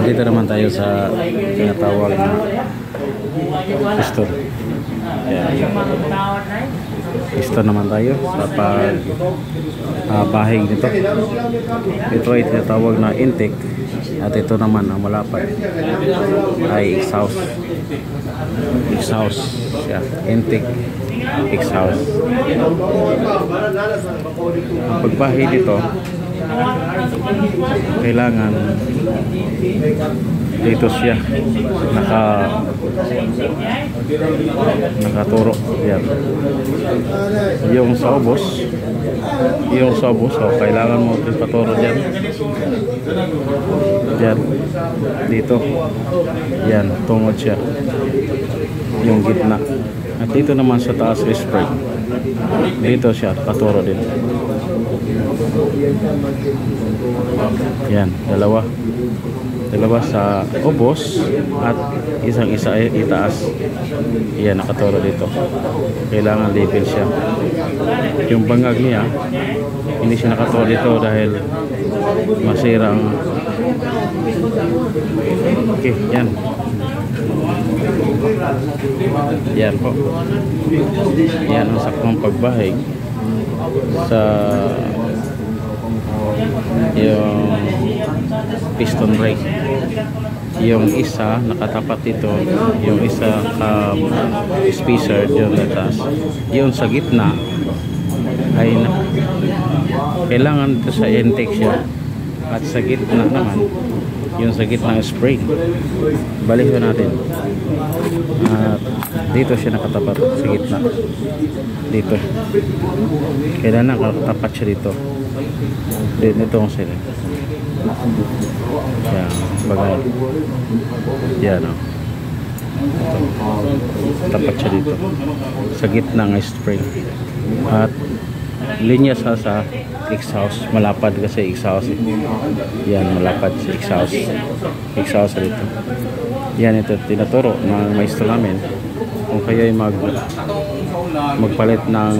Dito naman tayo sa tinatawag na piston. Piston naman tayo sa bahig nito. Ito ay tinatawag na intake, at ito naman ang malapad ay exhaust. Exhaust siya. Intake, exhaust. Ang pagbahig nito, kailangan dito siya nakaturo. Yan. Yung sa ubos, so kailangan mo ipaturo dyan. Yan. Dito. Yan, tungod siya. Yung gitna. At dito naman sa taas spring. Dito siya nakaturo din. Yan, dalawa sa ubos at isang-isa ay itaas. Yan, nakaturo dito. Kailangan level siya. Yung bangag niya, hindi siya nakaturo dito dahil masirang. Okay, yan. Yan po. Yan ang saktong pagbahig sa yung piston brake. Yung isa nakatapat dito, yung isa spacer yung taas. Yung sa gitna ay kailangan dito sa intake siya, at sa gitna naman yung sa gitna ng spring. Balikan natin. At dito siya nakatapat sa gitna. Dito. Kailangan nakatapat siya dito. Dito ang sila. Yan. Bagay. Yan o. Tapat siya dito. Sa gitna ng spring. At linya sa exhaust. Malapad kasi exhaust. Yan, malapad si exhaust. Exhaust dito. Yan, ito tinaturo ng maestro namin kung kayo ay magpalit ng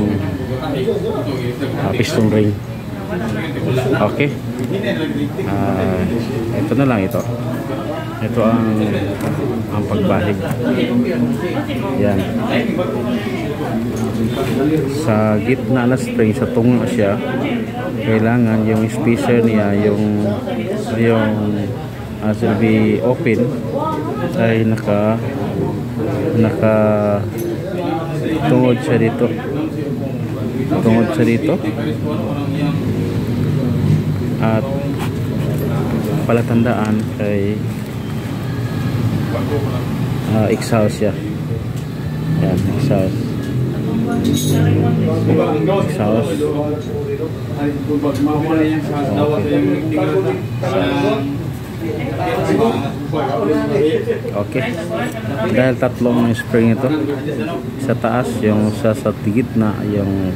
piston ring. Okay. Ito na lang ito. Ito ang pagbahig. Yan. Sa gitna na spring, sa tunga siya, kailangan yung spacer niya, yung should be open, ay naka tungod siya dito. Tungod siya dito. At palatandaan kay exhaust siya. Yan, exhaust. Exhaust. Okay. Dahil tatlong spring ito, sa taas yung sa gitna, yung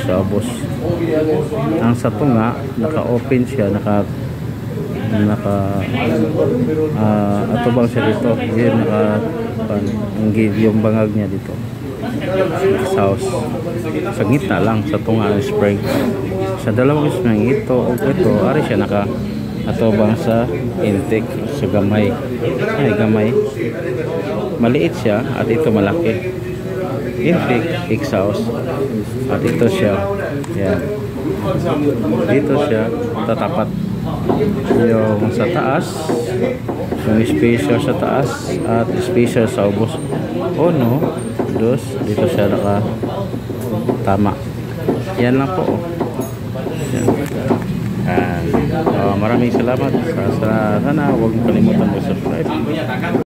sa ubos. Ang sa tunga naka-open siya, atubang siya dito. Yung bangag niya dito. Exhaust. Sa gitna lang, sa tunga ng spring. Sa dalawang spring ito, ari siya atubang sa intake, sa gamay. Ay, gamay. Maliit siya at ito malaki. Intake, exhaust. At ito siya. Yan. Dito siya tatapat. Yung sa taas, yung spacer sa taas at spacer sa ubos. Dito siya tama. Yan lang po. Yan. Maraming salamat. Sana huwag kalimutan mag-subscribe.